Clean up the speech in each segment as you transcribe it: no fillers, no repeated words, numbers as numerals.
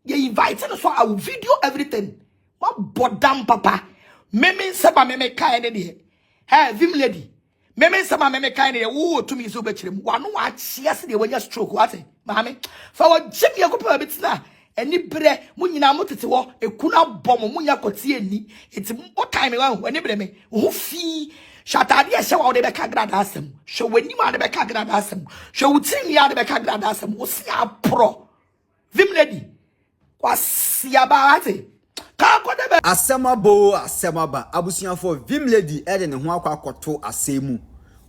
You invite us, so I will video everything. What bodam papa? Meme seba meme kaya ne Hey, vim lady. Meme seba meme kaya ne wo to me so betchim. Wanu wa chiase de when you stroke what? Mame. For what Jim you go bit na. Any bre munyina motete wo ekuna bom munya kotie ani. It's what time when any bre me. Who fee Shatadi a show de beka gradasem. Show when you are the beka gradasem. Show tin ya de beka gradasem. O si a pro. Vim lady. Kwasiabate. Asemaba abusuan for Vim lady ede ne ho akwakoto asemu.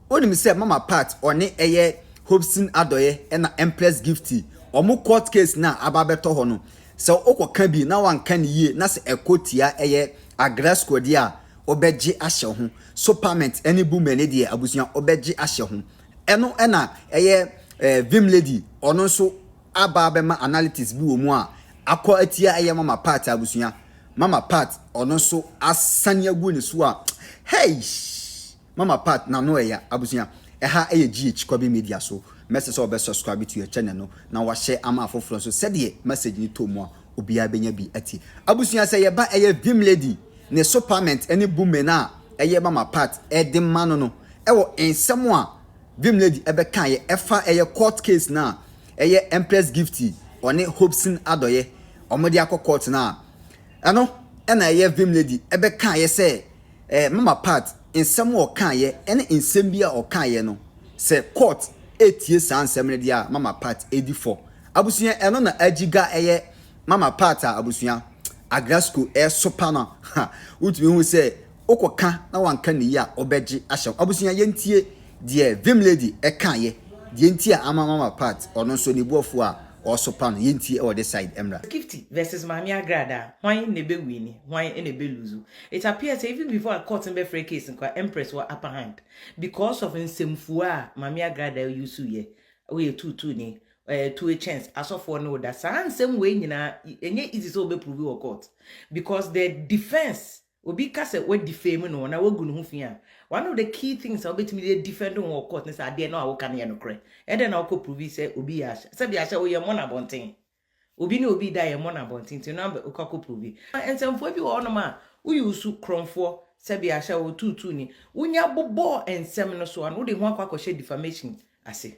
Onim se mama part one eye Hobson Adoye na Empress Gifty. Omo court case na ababeto ho no. Se okoka bi na wanka ne yie na se ekotia eye Agradaa dia obeji ahye ho. Superment any boom ne dia abusuan obeji ahye ho. Eno na eye Vim lady ono so ababema analytics bi wo mu a akọ atia eye mama part abusuan. Mama Pat ono so asanya gu ne so a hey Mama Pat na no eya abusuan eha eye GH Kobe Media so message so be subscribe to your channel no na wa share ama afoforo so said message ni to mu a obia benya bi ati abusuan say ye ba eye Vim lady ne superment any boom na eye Mama Pat e de mano no e wo ensem a Vim lady ebe kan ye efa eye court case na eye Empress Gifty one Hobson Adoye omodi akọ na ano ena ye Vim lady ebe kan ye say Mama Pat nsem o kan ye ene nsem bia o kan ye no say court etie san nsem ne dia Mama Pat 84 abusuan eno na agiga eye Mama Pat abusuan Agradaa sopana utumi hu say okoka na wanka ne ya obeji ahye abusuan yentie die Vim lady e kan ye die ntie ama Mama Pat ono so ne buofo a also pan yenti or the side Emra Gifty versus Mami Agradaa. Why nebe wini? Why nebe lose? It appears even before a court in Befre case in Empress were upper hand because of insemfua Mami Agradaa used to ye. We two ni to a chance as of one know that same way any easy so be prove or court because the defense will be cast a word defaming or na wogun. One of the key things I'll be to me defend on court is I dare know can you cry. And then I'll prove say Obi Ash. Sabi Asha we are mona bonting. Obi no be die mona bonting to number Okako prove. And some for you on ma who you so crom for Sabi Asha o two ni. Unya bobo and seminar so and would they want to share defamation. I say.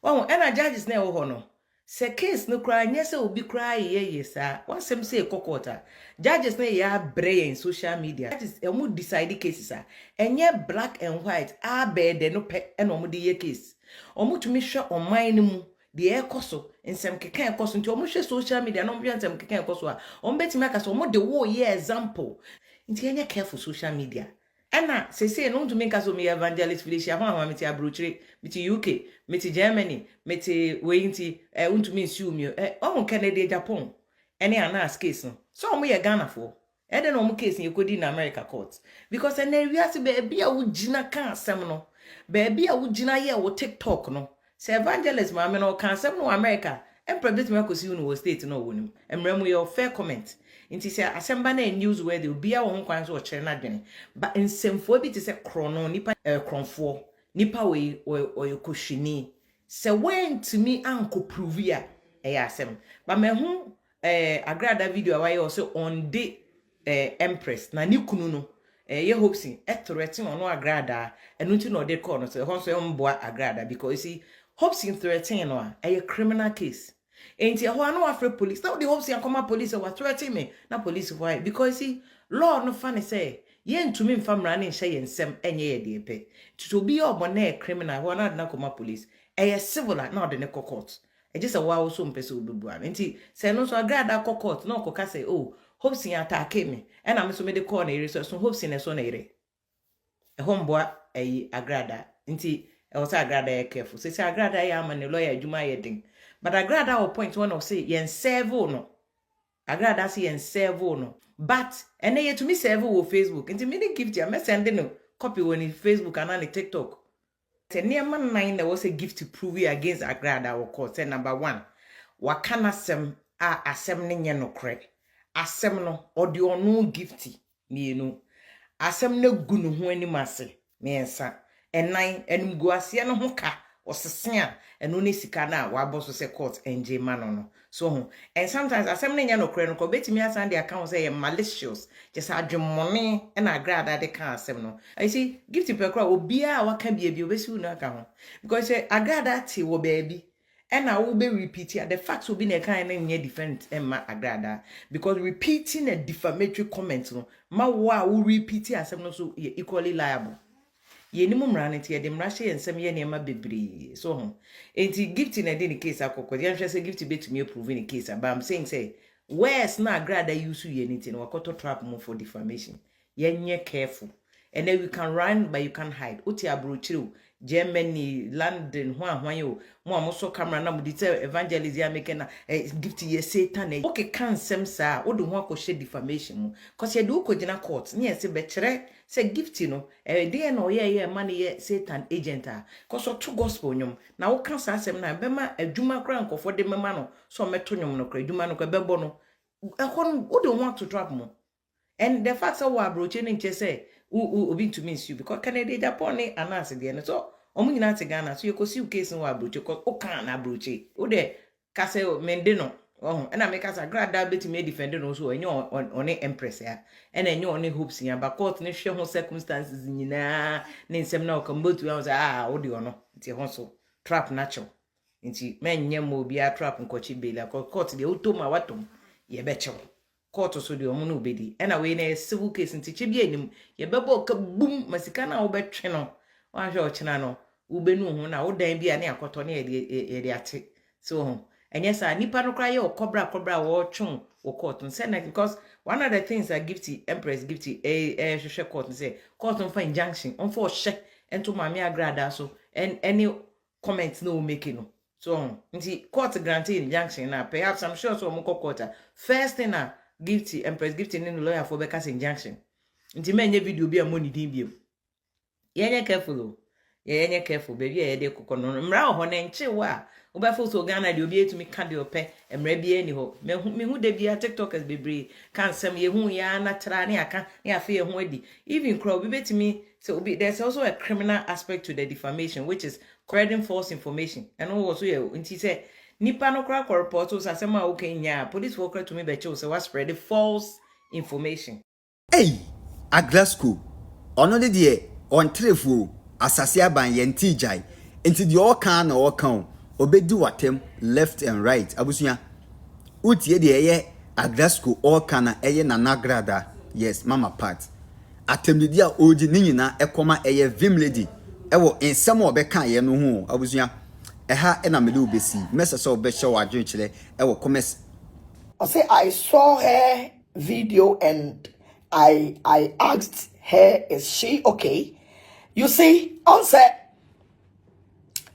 Well, and a judges never honor. Se case no cry, yes, will be cry, yes, sir. Once them say cockwater. Judges ne ya brain in social media. That is a mood decide cases, sir. And yet black and white are bed no pet and omudi case. Omu to me shot on mine the air coso in some can cost into almost social media, no be some can coso. On betty make us almost the war year example. Into any careful social media. Anna, say no to make us me evangelist Felicia, Mama, Meti Abrutre, Meti UK, Meti Germany, Meti Wainti, to me assume on Canada, Japan. Any Anna's case, no. So we a Ghana for. I don't know case you could in America courts. Because an area to be a wood Gina can't seminal. Baby, a wood Gina here will TikTok, no. Say evangelist, mamma, no can't seminal America. And probably Marcus Union state no woman. And remember your fair comment. Inti say asemba na news where they will be a won kwan so o chere na dwene but nsemfo bi te say krono nipa kronfo nipa we oyokohwini se when to me anko prove ya asem but me hu Agradaa video away also on the Empress na ni kunu no ye hoping threatening on Agradaa enu ti no de call no so ho so mboa Agradaa because you see hoping threatening no a criminal case. Ain't you no afraid police? Now the hopes and come police or threatening me. Now police why? Because see, law no funny say, yen to me from running shay and sem any day pay. To be your bonnet criminal, who are not come police. A civil not the neco court. A just a wow so peso bubuan. Ain't he? Say no so Agradaa court, no coca say, oh, hopes in attack me. And I'm so made the corner, so hopes in a sonere. A homeboy a Agradaa. Ain't he? I was Agradaa careful. Say Agradaa I am and a lawyer, you my thing. But Agradaa will point one of say yen servo no. Agradaa say yen servo no. But and then to me servo on Facebook. Into me gift ya me send no copy on Facebook and on TikTok. Say near man 9 there was a gift to prove you against Agradaa or court. Say number 1. Wakana sem a asem ne nye no kre. Asem no odi onu gifty me no. Asem ne gu no ho ani mase. Me ensa. And 9 enum gu asia no ho ka. osesea eno ne sika na wa boss say court enje mano no so and sometimes asem ne nya no kre no ko betimi asan de account say malicious just adwemmone na Agradaa de kan asem no I see Gifty pekra obia waka bia obesi unu aka ho because say Agradaa ti wo baby and I will be repeating the facts will be a kind of different Emma Agradaa because repeating a defamatory comment no ma will repeat it as so equally liable. Ye ni mumranity ya demrashe and some ye nema bebre so home. Ain't Gifty in a case I could just say Gifty bit to me proving a case but I'm saying say where's not Agradaa use you anything or to trap more for defamation. Ye careful. And then you can run but you can hide. Uti abrochiru Germany, London, yo, mo so camera na mo detail evangelism ya make na Gifty ye Satan okay can sem sa wo do ho akɔhye defamation mu cause ye do kɔgina court ne ye se bekyere se Gifty no dey na ye man ye Satan agent a cause to gospel nyom na wo kan sa asem na bema adwuma kra nkofo de mema no so meto nyom no kra adwuma no kra bebo no ɛhɔ wo do want to trap mo and the fact that we are broaching in say obi to miss you because Canada Japan announce again so omu nyina te Ghana so you go see case we broach because o kan na broach o de ka say mende no oh na make us Agradaa beti me defend no so enye on Empress ya and enye on hopes ya but court ne hwe ho circumstances nyina ne nsem na o kan botu ya say o de ono nti ho so trap natural nti menye mo bi a trap nkochi bela court de otoma watom ye becho court so de omo no obedi and we na civil case nti chebia enim ye bebo ka boom masika na wo betwe no wa hwe o chena no wo benu ho na wo dan bia na akoto na ye de ate so enye sa nipa no kra ye o cobra wo twon wo court nse na because one of the things that Gifty Empress Gifty hwe court say court on for injunction on for hwe ento mami Agradaa so and any comments no make no so nti court granted injunction na perhaps I'm sure so mo court first thing na Gifty Empress Gifty no lawyer for bekas injunction nti menye video bi amoni din biem yenye careful o yenye careful baby e de kokko no mra ho na nche wa obafo so Ghana de obi etumi ka de ope mra bi ani ho mehu de bia TikTokers bebre kan sem ye hu ya na tra ne aka ne afa ye hu adi even crowd bi betumi so there's also a criminal aspect to the defamation which is spreading false information and also ye nti say nipa no kra report so asema okay nya police worker to me be che so was spread false information. Hey, Agradaa ono de on trefu asase aban ye ntijai enti de all kan na all kan obedi watem left and right abusuya utie de ye Agradaa all kan na eye na Agradaa yes mama part atemdi a oji ni nyina ekoma eye vim lady ewo ensem obeka ye no hu abusuya eha ena mele obesi message so be show adwen kire ewo comments. I say I saw her video and I asked her, is she okay? You see, answer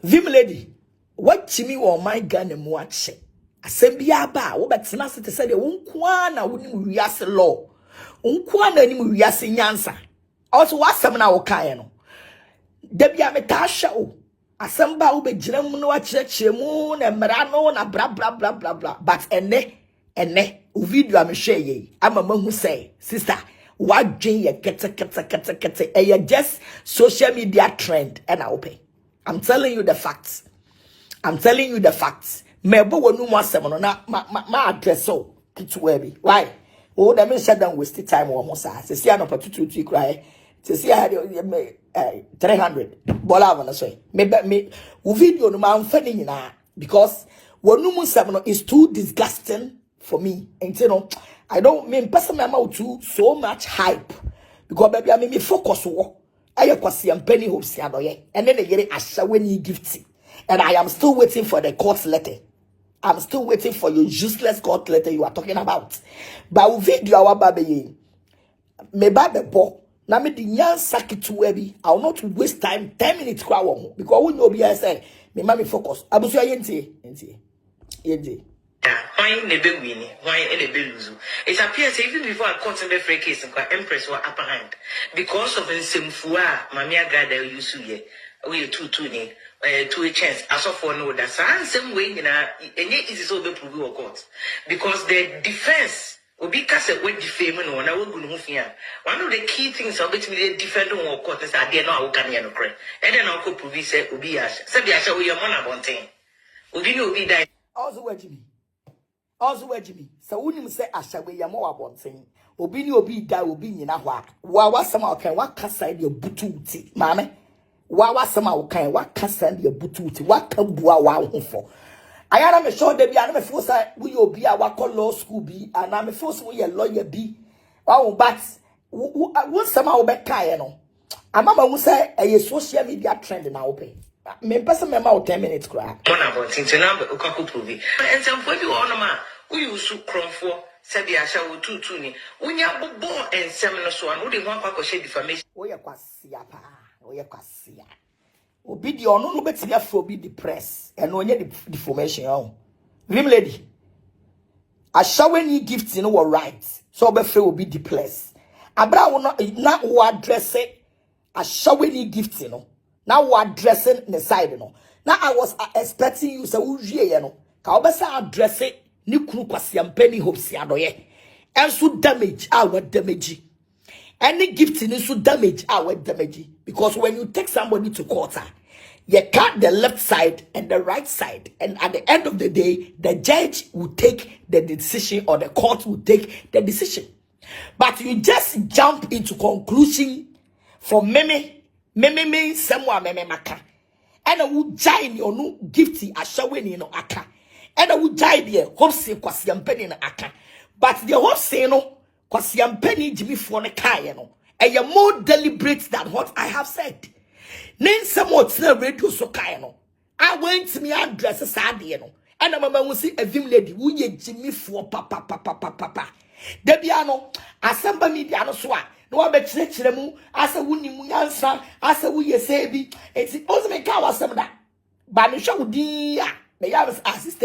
Vim lady, what chimi or my gun and watch it. Assembia ba, what but Senate said, unkwana wouldn't reas law. Unkwana ni murias in Yansa. Also, what some now kayano. Debia metasha o. Asamba ube jiramuno wa chemu na marano na blah blah blah blah blah. But ene video am share ye. I'm a man who say, sister, what dream ye kete ye just social media trend and I open. I'm telling you the facts. I'm telling you the facts. Mebo wonu mo asem no na ma address so kitwebi. Why? Oh, that means shut down waste time or mo sa. Se sia no patutu cry. Se sia 300 bola wana so. Me video no ma mfani nyina because wonu mo asem no is too disgusting for me. And you know, I don't mean personally I'm out to so much hype because baby I mean me focus wo. Aye kwasi ampani hopes ya doye. And then they get it asha when you Gifty. And I am still waiting for the court letter. I'm still waiting for your useless court letter you are talking about. But video our baby me babe bo na me di nyan sakitu webi. I will not waste time 10 minutes kwa wo because we know be say me mami focus. Abusu yenti. Why never winning? Why never lose? It appears even before I caught in the free case and Empress were upper hand because of the same fua. Mami Agradaa used to ye. We two to a chance. As of for no that same way, and it is so be prove court because the defense Obi kase we defame no na we gu no fia. One of the key things about me defend on court is that they no how can you no credit. And then uncle prove say obi asha. Say be asha we your man abonten. Obi no obi die. Also where Jimmy. Also where Jimmy. So unim say asha we your man abonten. Obi ni obi die obi nyina hwa. Wa sama okay wa kasa de bututi. Mame. Wa sama okay wa kasa de bututi. Wa kabua wa ho. I am sure they be an force we will be our law school be and I'm a force we a lawyer be. Oh, but won't somehow be kind. A mama will say a social media trend now pay. Me person member 10 minutes cry. One about into number Okaku Puvi. And some for you on a man who you so crom for Sabia shall two ni. When you are born and seminar so and would want to share defamation. Oh, ya kwasia pa. Oh, ya kwasia. Obi di ono no beti afro be depressed and onye deformation oh vim lady a shower ni gift no were right so be fe obi depressed abra wo na wo address a shower ni gift no now wo address the side no now I was expecting you say wo hwie no ka wo be say address ni kunu kwasiampani hopes adoye enso damage our damage. Any gift in so damage our damage because when you take somebody to court, you cut the left side and the right side, and at the end of the day, the judge will take the decision or the court will take the decision. But you just jump into conclusion from meme someone meme maka, and I will giant your no gifty a showing in aka, and I will giant the hope say kwasiam penny na aka, but the hope say no. Kwasiam penny Jimmy for the car, no. And you're more deliberate than what I have said. Name somewhat the radio so no. I went to me address a sad no. And I'm a see a vim lady who ye Jimmy for papa. Debiano, asamba mediano swa. No, I bet you as a winning answer, as a we say be. It's also make our some that. But show dear, may have assist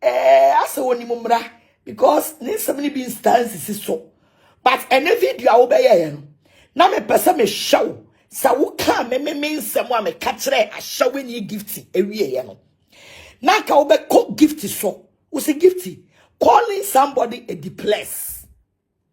as a winning mumra. Because there's so many instances so. But any video I obey. Now me person me show. So who can me someone me catch a showing you gifty every year. Now ka obe cook gifty so. Who's a gifty? Calling somebody a depressed.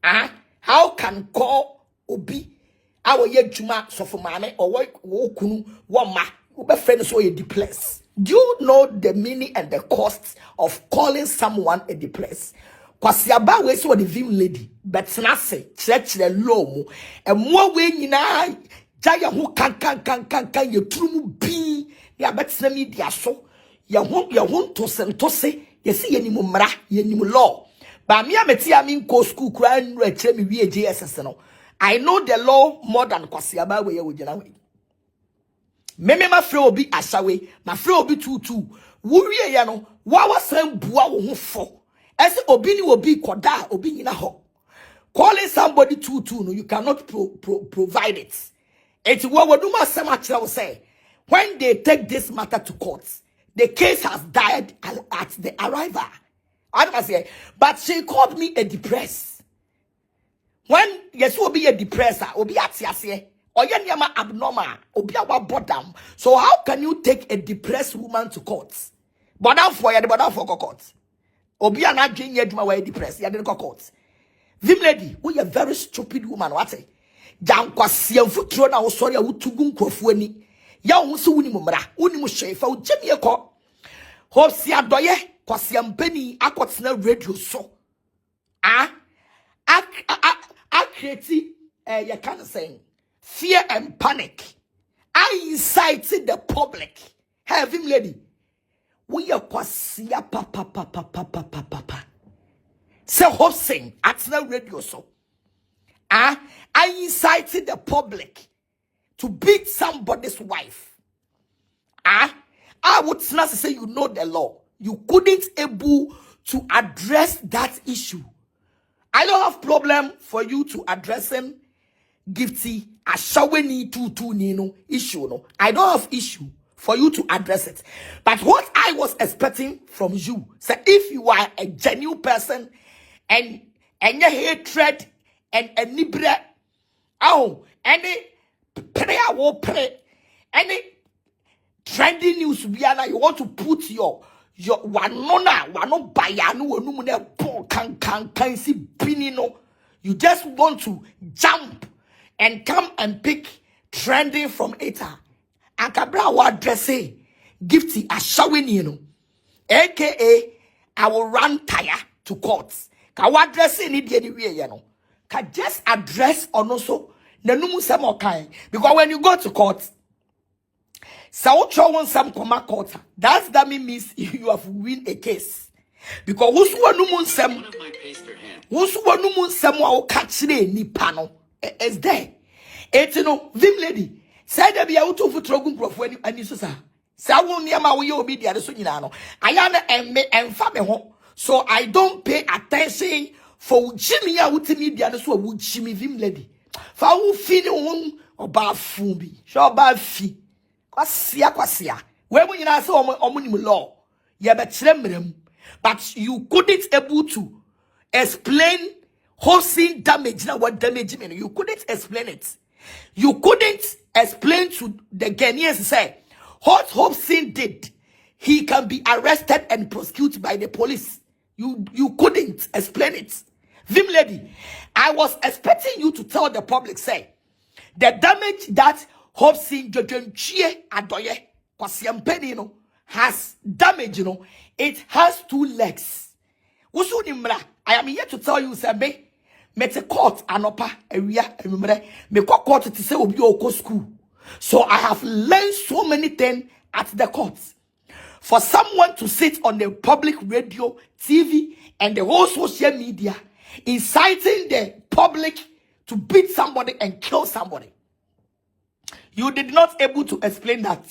How can call obi? Our ye juma so for mame or work kunu wama ube friend so a depressed. Do you know the meaning and the cost of calling someone a depressed? Kwasiaba we so the vim lady, but snase church the low mo, and more way nyina jaya who can you true be ya bet media so ya won to say you see any mumra ye ni law. But me ameti amin ko school kura nru akire me wie JSS no. I know the law more than kwasiaba we ye wojina we. Meme ma frɛ obi asawe ma frɛ obi tutu wo wie ye no wa wasan bua wo ho fo ese obi ni obi koda obi nyina ho calling somebody tutu no you cannot provide it. It's what we do masem akere say when they take this matter to court the case has died at the arrival. I don't say but she called me a depressed when yes obi a depressed obi atiase or yama abnormal, obiawa bottom. So how can you take a depressed woman to court? Bodam for court. Obia na dwin yeduma wa depressed, ya de court. Vim lady, we a very stupid woman, what? Jam kwasiam futuro na wo sori a wutugu nkrofo ani. Ya wo so wuni mumra, wuni mu shefa wo jemie ko. Hosi adoye kwasiam pani akotena radio so. Create you can't say fear and panic. I incited the public. Have him lady. We are kwasia papa. Say hosting at the radio so. I incited the public to beat somebody's wife. I would not say you know the law. You couldn't able to address that issue. I don't have problem for you to address him. Gifty a shaweni tutu nino issue no. I don't have issue for you to address it. But what I was expecting from you, so if you are a genuine person and your hatred and nibre, any prayer will pray, any trending news you want to put your Yo wano bayanu wonu ne bon kan si binino. You just want to jump and come and pick trending from it. Ankabra wa dressing Gifty a showing aka I will run tire to courts. Ka wa dressing ni anywhere Ka just address on also the numu some kind because when you go to court, so some court, that means you have win a case. Because who's one numun sem wa catch ni pano is there. It's Vim lady said there be out of trogun prof when and you say won near my way media so ayana and family so I don't pay attention for Jimmy out media so would Jimmy Vim lady. For who feel about fumbi, show about fee. Kwasia. When we say omunim law, but you couldn't able to explain wholesale damage. Now what damage mean? You couldn't explain it. You couldn't explain to the Ghanaians say what Hobson did. He can be arrested and prosecuted by the police. You couldn't explain it. Vim lady, I was expecting you to tell the public say the damage that Hobson Jojenchie Adoye Kwasiampeni has damage, it has two legs. I am here to tell you, say me te court anopa area me court to say obi oko school. So I have learned so many things at the court. For someone to sit on the public radio, TV, and the whole social media, inciting the public to beat somebody and kill somebody. You did not able to explain that.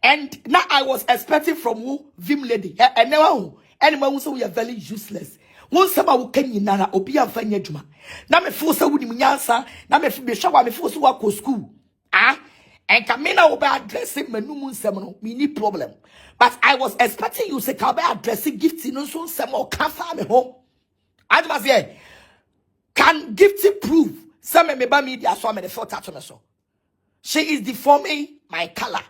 And now I was expecting from who Vim lady. And now anyone who say we are very useless. One sama who can nana obi afanya juma. Na me force who ni munyansa. Na me shawa me force work ko school. And Kamina will be addressing menumun semono. Me need problem. But I was expecting you say ka be addressing Gifty no so semo can farm home. I must say, can Gifty prove some member media so me the fault at so. She is deforming my color,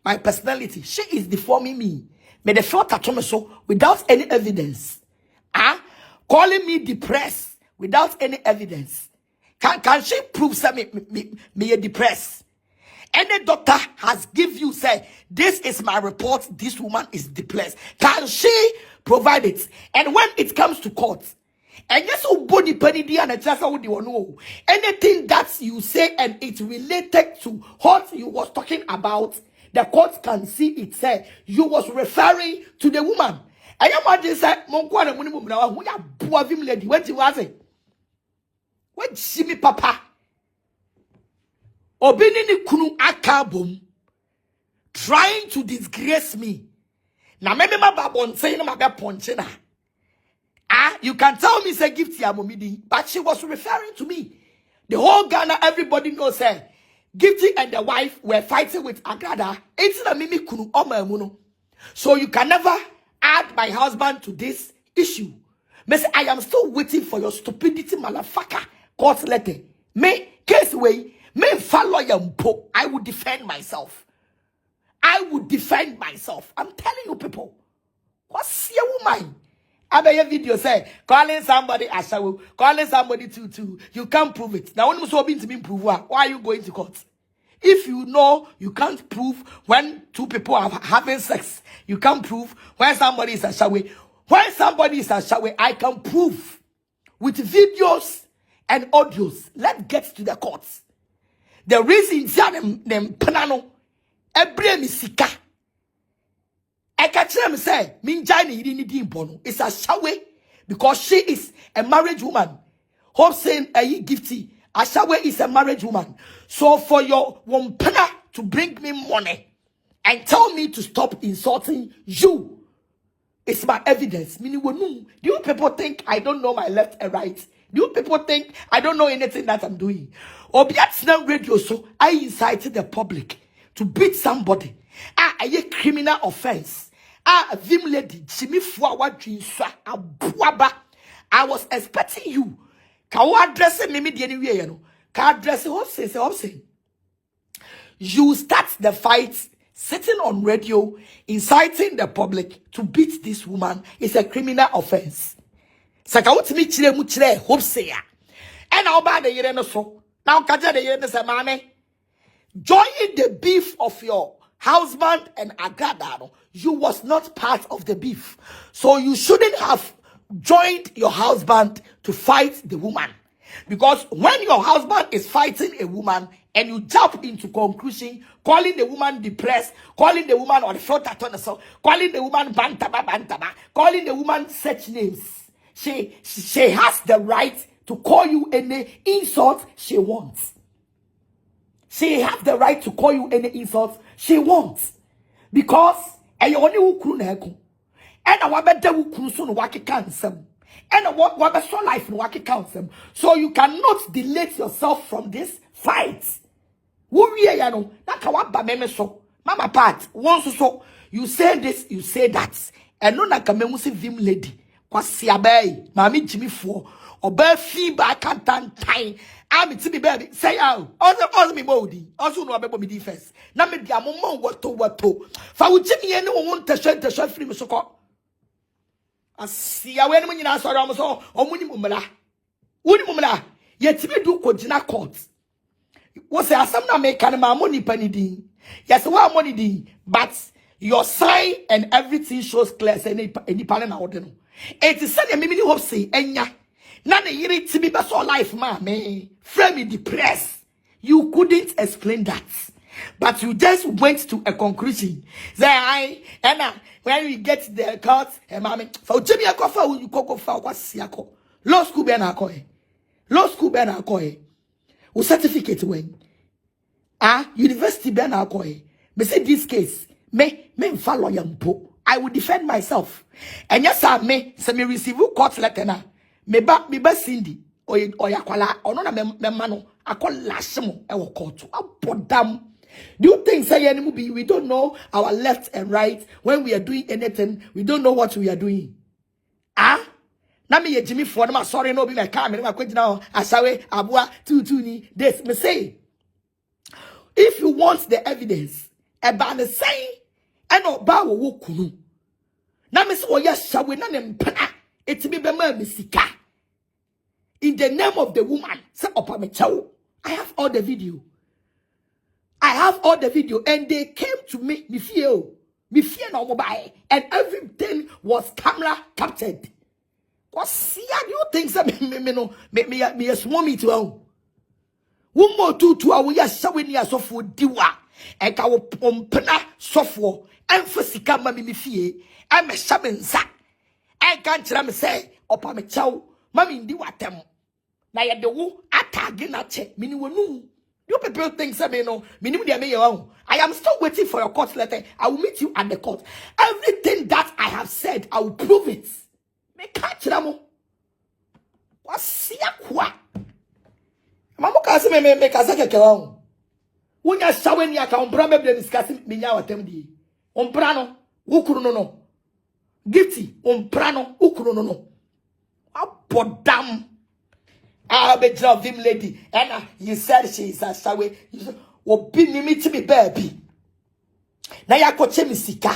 my personality. She is deforming me. Me the fault at so without any evidence. Calling me depressed without any evidence. Can she prove some me depressed? Any doctor has give you say this is my report. This woman is depressed. Can she provide it? And when it comes to court, and yes, body penny and anything that you say and it's related to what you was talking about, the court can see it say you was referring to the woman. And you might say, "Monkwana munimu mnawa huya buwa vim lady." What you was it? What shimi papa? Obinini kunu akabum, trying to disgrace me. Na maybe my babon saying my bad ponchena. You can tell me say Gifty Amomidi, but she was referring to me. The whole Ghana, everybody knows her. Gifty and the wife were fighting with Agradaa. It's na mimi kunu omamuno. So you can never add my husband to this issue. I am still waiting for your stupidity, motherfucker. Court letter. Me case way. Me follow your po. I will defend myself. I will defend myself. I'm telling you people. What's your woman? I bet your video say calling somebody ashawu, calling somebody to you can't prove it. Now when you so being to be prove why are you going to court? If you know you can't prove when two people are having sex, you can't prove when somebody is ashawu. When somebody is ashawu, I can prove with videos and audios. Let's get to the courts. The reason them panano every misika. I catch them say, Minjani didn't bono. It's a shawe because she is a married woman. Hope saying a Gifty. A shawe is a married woman. So for your wompana to bring me money and tell me to stop insulting you, it's my evidence. Meaning, do you people think I don't know my left and right? Do you people think I don't know anything that I'm doing? Obiat's now radio, so I incited the public to beat somebody. A criminal offense. Vim lady, Jimmy Fwa Jinsa, Aboa. I was expecting you. Can you address me anywhere, you know? Can address you say. You start the fight sitting on radio, inciting the public to beat this woman is a criminal offense. Saka wotimi chire mu chire hope say ya. And now ba the yere no so. Now kaja the yere no say mame. Joining the beef of your husband and Agradaa, you was not part of the beef. So you shouldn't have joined your husband to fight the woman. Because when your husband is fighting a woman and you jump into conclusion, calling the woman depressed, calling the woman on the front calling the woman bantaba, calling the woman such names, she has the right to call you any insult she wants. She has the right to call you any insult she wants. Because and you only ukru na eku. And a wabeda ukru so no wake kansem. And a wabeso life no wake kansem. So you cannot delete yourself from this fight. Worry ya no. Naka waba meme so. Mama part. Once so. You say this, you say that. And no naka memu si vim lady. Kwa siabe. Mami Jimmy for. Obe fiba kantan time. I'm to be baby. Say out. Also me body. Also no abebo me defense. Na me dia mo wato. Fa wo Jimmy ene wo won teshe free me soko. Asia we ne nyina so ram so omuni mumla. Woni mumla. Ye tibi du ko gina court. Wo say asam na me kan ma money pani din. Yes wa money din, but your sign and everything shows clear say any pan na ode no. It is say me ni hope say enya. Na ne yiri tibi be so life ma me. Frame me depressed. You couldn't explain that. But you just went to a conclusion. Say when we get to the court, mommy, for Jimmy Akofa, you go for what siako. Law school be na koe. Law school be na koe. O certificate when? University be na koe. Me say this case, me follow yampo. I will defend myself. And yes, me receive court letter na. Me ba Cindy. Oyakwala ono na memano akọ lashemo e wo court abodam. Do you think say any be we don't know our left and right when we are doing anything, we don't know what we are doing? Na me ye Jimmy for na sorry no be my car me na kwagina asawe Aboa tutu ni this me say if you want the evidence about the say and oba wo kunu na me say oya shawe na ne mpana etimi be ma me sika. In the name of the woman, say I have all the video. I have all the video, and they came to me fear no mobile, and everything was camera captured. What see you think me small me to own? One more to our yes, showing ya software diwa, and our pompana software, and for sikama me fear, I'm a shaman sack. I can't tell me say, opa me chow. Mami ndi watem. Na ye de wo atage na che. Mini wonu. You people think say me no. Mini mu de me yo. I am still waiting for your court letter. I will meet you at the court. Everything that I have said, I will prove it. Me catch ramo. Wasia kwa. Mamo ka se me ka se keke wa. Wonya shawe ni aka ompra me discuss me nya watem di. Ompra no, ukuru no. Gifty, ompra no, ukuru no. Abodam. Be job him lady. And you said she is a shawe. You said, "Obi ni mi ti mi baby." Na ya ko che mi sika.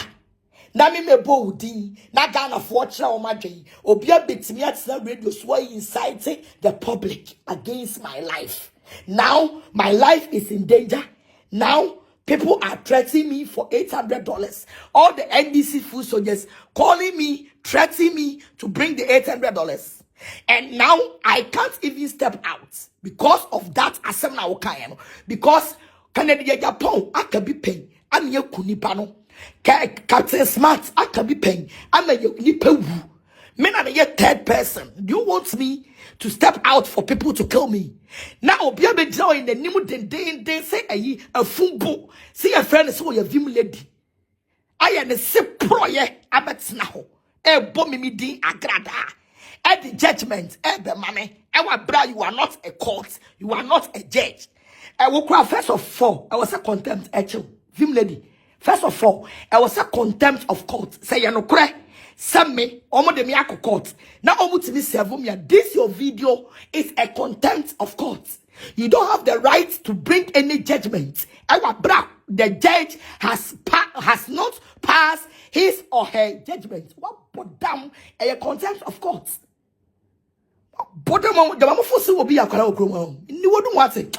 Na mi me bo udin. Na Ghana for chira o madwen. Obi abetimi atena radio so inciting the public against my life. Now my life is in danger. Now people are threatening me for $800. All the NDC food soldiers calling me, threatening me to bring the $800. And now I can't even step out because of that. Because Canada Japan, I can be paying. I'm your kunipano. Captain Smart, I can be paying. I'm a nipu. Men are a third person. Do you want me to step out for people to kill me? Now, be able to join the new day say a fumbo. See a friend is so your vim lady. I am a sip proye abets now. A bomb di Agradaa. At the judgment, at the money, you are not a court, you are not a judge. I will cry first of all, I was a contempt, vim lady. First of all, I was a contempt of court. Say you no cry. send me omo de me akọ court na omo timi serve me. This your video is a contempt of court. You don't have the right to bring any judgment. The judge has not passed his or her judgment. What damn a contempt of court. But the mama force will be a crowd. You wouldn't want it.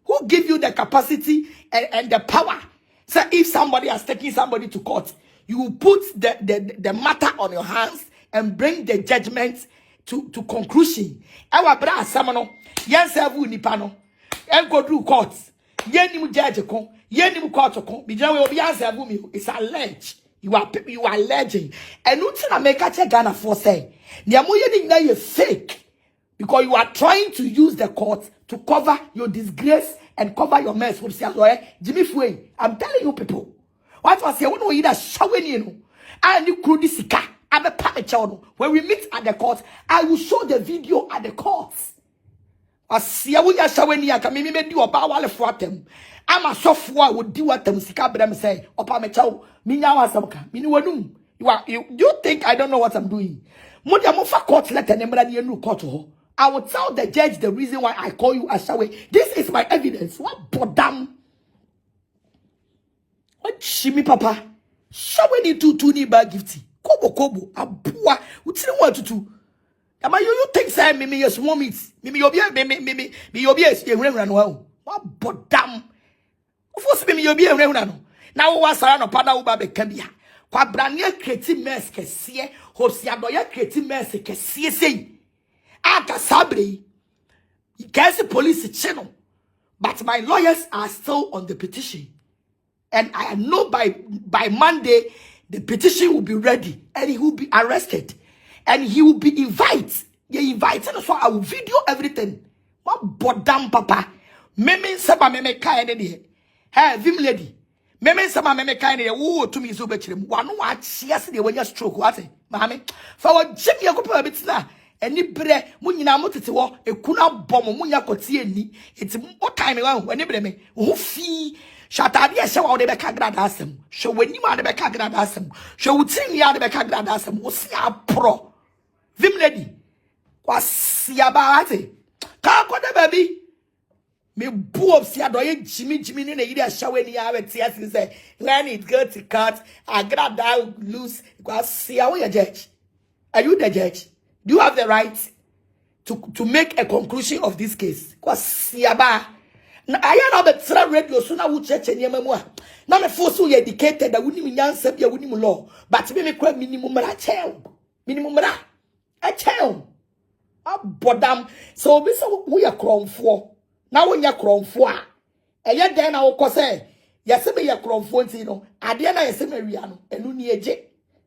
Who give you the capacity and the power? So if somebody has taken somebody to court, you put the matter on your hands and bring the judgment to conclusion. Our brother Samano, yes, Savu Nipano, and go through courts. Yenim judge con, yenim court con, Bijan be answer Vumi. It's alleged. You are alleging. And Utina make a check Ghana for say. Niamuye na you fake because you are trying to use the court to cover your disgrace and cover your mess. Jimmy Fue, I'm telling you people. What was your one that showing you? And you could sika. I'm a child. When we meet at the court, I will show the video at the court. I see how you are showing you. Can me do about all for them. I'm a software would do what them sika but I'm say. Opa me chow. Me nyawa samka. Me no you think I don't know what I'm doing? Mudia mofa court letter number and you court ho. I will tell the judge the reason why I call you Ashawe. This is my evidence. What bodam? What shimi papa? Shawe ni tu ni bag gifty. Kobo Aboa. What you want to do? Am I you think say me yes want me? Me yobi me yobi is run well. What bodam? Of course me yobi run. Now was no pada uba be kabia. Kwa brania kreti mes kesiye. Hosi adoya kreti mes kesiye sei. Aka sabre. Guess the police channel. But my lawyers are still on the petition. And I know by Monday, the petition will be ready. And he will be arrested. And he will be invited. He invited. So I will video everything. What bodam papa. Meme seba meme kaya ne. Hey, vim lady. Meme seba meme kaya ne. Wo to me so bechirem. Wanu wa chiasi de when you stroke. What? Mahame. For what Jimmy yakupa bitna. Eni bre mu nyina motete wo ekuna bom mu nya kotie ni enti o time wan eni bre me wo fi shatade ehye wa de be ka Agradaa asem hwe wani ma de be ka Agradaa asem hwe wutini ya de be ka Agradaa asem wo si apro vim lady kwasia ba ate ka koda baby me buop si adoye jimi ni na yiri ahyawe ni ya weti ase say when it go to court Agradaa lose kwasia wo ya judge. Are you the judge? Do you have the right to make a conclusion of this case? Because siaba, I am not the radio so now church and yamamua. Now me force you educated that wouldn't mean answer be a winning law, but me quite minimum a child. Minimum a child. A bodam. So we are crown for. Now when you're crown for, and yet then I will say, yes, me a crown for, you know, Adiana is a Mariano, and Unieje.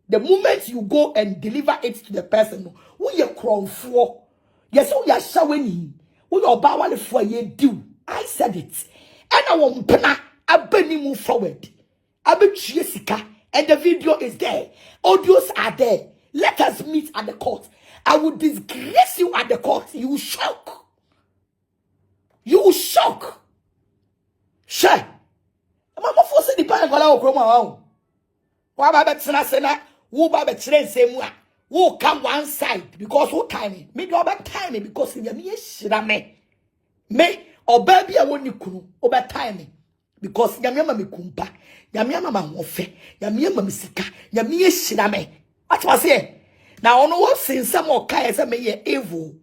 The moment you go and deliver it to the person, who you crown for, yes, who you are showing, who you bow for you do. I said it. And I won't pena, I bring move forward. I bet Jessica, and the video is there. Audios are there. Let us meet at the court. I will disgrace you at the court. You will shock. You will shock. Sure. Mama force the pan kola okroma wa ba betina sena wo ba betire nsemu a wo come one side because wo time me do ba time because ya me hira me oba bia woni kunu oba time because ya me ma me kumpa ya me ma hofe ya me ma me sika ya me hira me what was here now ono wo sinsam o kai say me ye evil.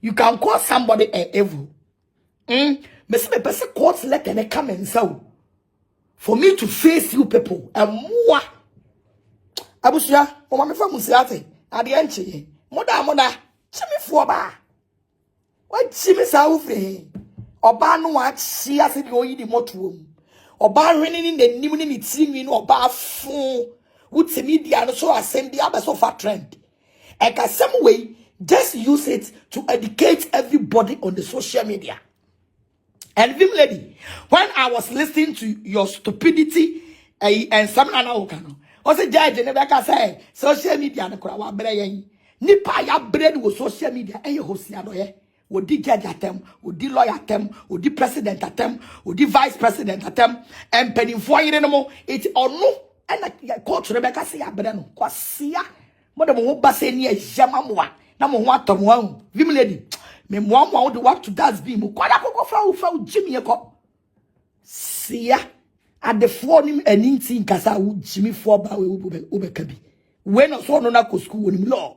You can call somebody an evil. Me say me person court letter ne come and so for me to face you people and moi abusia o ma me fa musiate ade enche moda chimi fo ba wa chimi sa wo fre oba no wa chi ase de oyi di motuom oba hwene ni nanim ni tirinwi no oba fo wutimi dia no so asem bi abeso fa trend e ka some way just use it to educate everybody on the social media. And Vim lady, when I was listening to your stupidity and some another I said, judge, and never say social media and crowd brain. Nipa ya bread with social media and your host would the judge at them, would the lawyer at them, would the president at them, would the vice president at them, and penny for you anymore. It or no and like coach Rebecca say abrano kwasia mo de mo ba se ni ehema mo a na mo ho atom ho vim lady me mo mo de what to das be mo kwada kokko fa Jimmy ko sia at the phone aninti nkasa wo Jimmy for ba we obeka bi we no so no na ko school woni law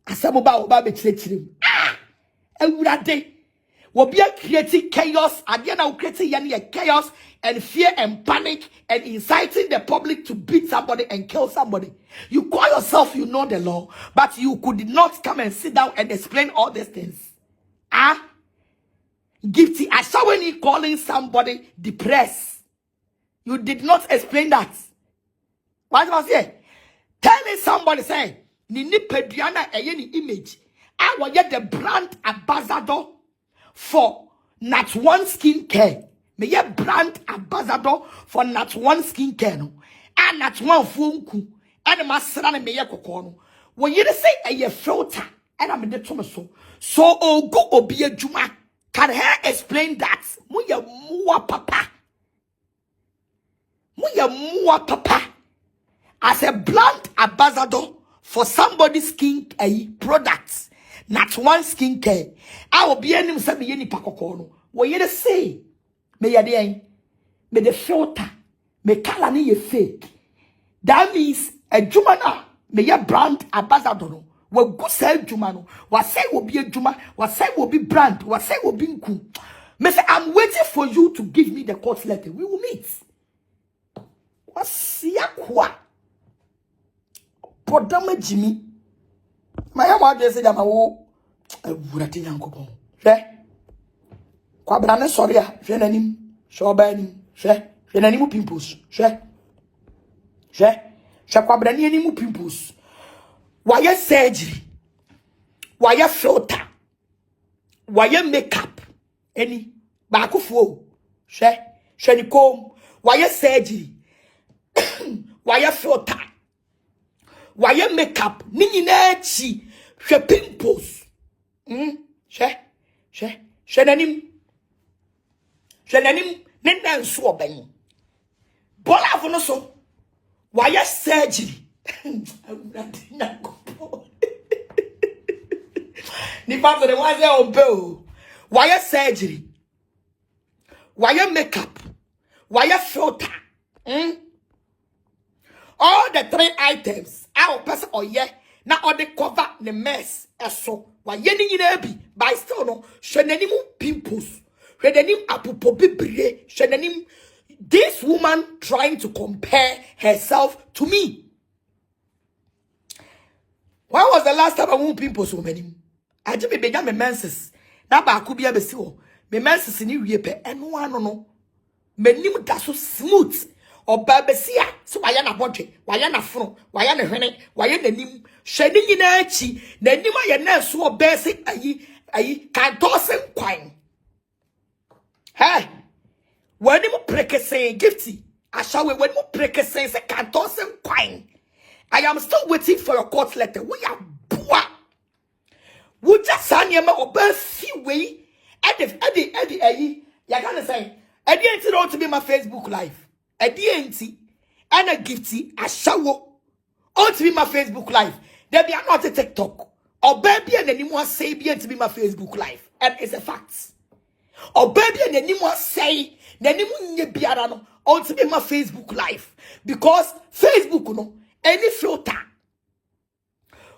asabo ba wo ba be chirechirem awurade will be creating chaos, and then I'll create chaos and fear and panic and inciting the public to beat somebody and kill somebody. You call yourself, you know the law, but you could not come and sit down and explain all these things. Gifty, I saw when you calling somebody depressed. You did not explain that. What was it? Telling somebody, say, Nini Pediana any image. I will get the brand ambassador for Nat One Skincare. Me ye brand ambassador for Nat One Skincare no. And Nat One Funku. And my son me ye kokono. When you say a filter, and I'm in the tomaso. So oh go obi juma. Can her explain that? Muya mua papa. Muya mua papa. As a brand ambassador for somebody's skin products. Not One Skincare. I will be any say me pakokono. What you say? Me ya de me the filter. Me color ni ye fake. That means a jumana me ya brand ambassador no. What good sell jumano. What say will be a juma. What say will be brand. What say will be nku. Me say I'm waiting for you to give me the court letter. We will meet. What see ya kwa? Podama Jimmy. My mama just said, "I'm a wo wurati yankopon." Hwe. Kwabra ne sori a, hwe nanim, hwe ba anim, hwe nanim pimples, hwe kwabra ne anim pimples. Why surgery? Why filter? Why makeup? Any ba kufuo. Hwe ni kom. Why surgery? Why filter? Why makeup? Nini na chi she pimples. She nanim nenda nso oben. Bola fono so. Why surgery? Ni pato de waze ompe. Why surgery? Why makeup? Why filter? All the three items, our person or ye, now all the cover the mess, so why yenny in a be by still no, shenanim pimples, shenanim apupo bibre, shenanim. This woman trying to compare herself to me. When was the last time I won pimples so many? I just began my menses. Now I could be able to see my menses in you yepe and no. Menim da so smooth. Oba besia so waya na bodwe waya na fro waya na hwene waya nanim hwene nyina achi nanim aye na so obese ayi kan tosen kwan hey wani mu prekese gifty ashawe wani mu prekese se kan tosen kwan. I am still waiting for your court letter. We are boa we just sanya ma oba fi we edi ayi ya gonna say edi enti don't be my Facebook live. A DNT and a gifty, a shower. All to be my Facebook live. There be not a TikTok. Or baby and anyone say be to be my Facebook live. And it's a fact. Or baby and anyone say the anyone be all to be my Facebook live. Because Facebook no any filter.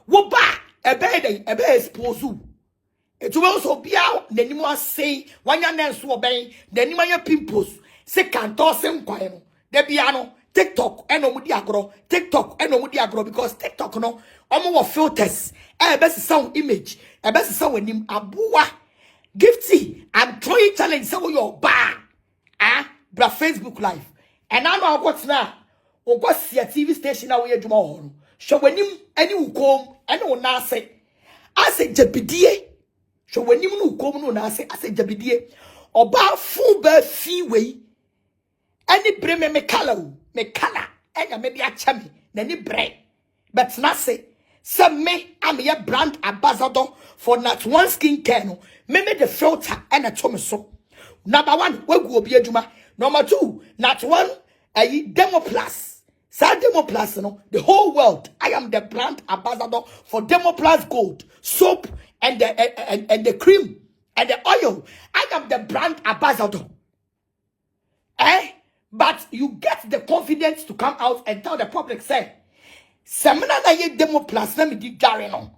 Woba a bed expose you. It will also be out the anyone say one your name so obey the anyone your pimples say can't toss him quiet. The piano, TikTok, and no agro, TikTok, and no agro because TikTok no, almost filters, a best sound image, a best sound with him, Aboa, Gifty, I'm trying challenge some of your bar, bra Facebook live, and I know what's now, or what's the TV station now here tomorrow. So when him any who come, and no na say, I say Jabidie, so when him who come no na say, I say Jabidie, or bar full bird fee way. Any bre me color, and maybe a chummy, any bre. But not say, some me, I'm a brand ambassador for Nat One Skincare, no, me the filter and a tomaso. Number one, we go be a juma. Number two, Nat One, a demo plus. Sa Demo Plus, no, the whole world. I am the brand ambassador for Demo Plus Gold, soap, and the cream, and the oil. I am the brand ambassador. But you get the confidence to come out and tell the public, say, Semina na ye Demo Plus, let me di jare no.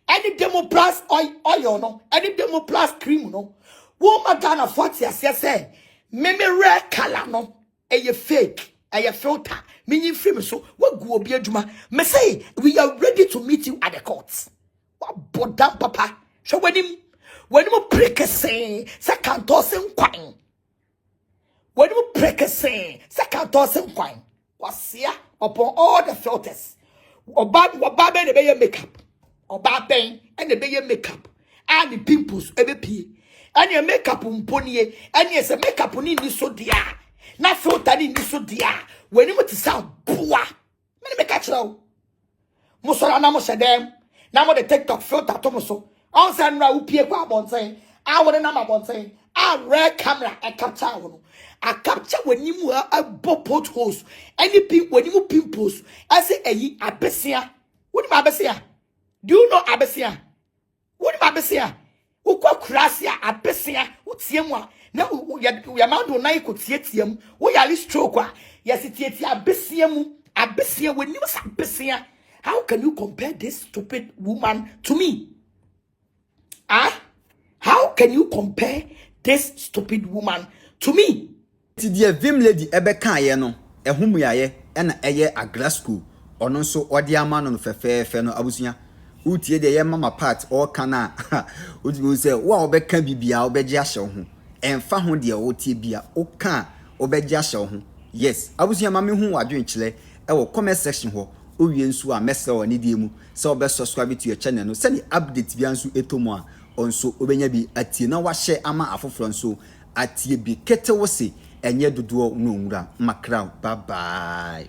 Any Demo Plus oil no, any Demo Plus cream no. Woman Ghana 40 say, meme rare color no, ye fake, ye filter. Meaning frame so what go be adwuma. Me say we are ready to meet you at the courts. What bodam papa. So when him preke say can't sen kwine. When him preke say can't sen kwine. Was here upon all the filters. Oba ben the be makeup. Oba ben and the be makeup. And the pimples every and your makeup umponie and yes a makeup ni so dia. Na filter ni so dia. When you to sound boa, many make catch now. Musora na mo shedem. Na mo the TikTok filter to so. On say na upie kwa bonten. I want na ma bonten. I rare camera I capture one. I capture when you a bopot host. Any when you pimples. I say eyi abesia. What am abesia? Do you know abesia? What am abesia? Ukwa krasia abesia. Utiemwa. Na ya mando na iko tietiem. Wo yali stroke. Yes, it's abesia when you was abesia. How can you compare this stupid woman to me? How can you compare this stupid woman to me? Ti die vim lady ebe kan ye no, ehum yaye na eye Agradaa school. Ono nso odi ama no fefefe no abusunya. Utie de ye mama part all kana. Uti say wa obeka bibia obeje ahye ho. Emfa ho de otie bia oka obeje ahye ho. Yes, abusunya mame hu adwenkyele wo comment section ho. Owie nso a message woni die mu. Se obe subscribe to your channel no. Send update bia nso etomo a onso obenya bi atie na wa share ama afoforo nso atie bi kete wo se enye dodo no nwura makra. Bye bye.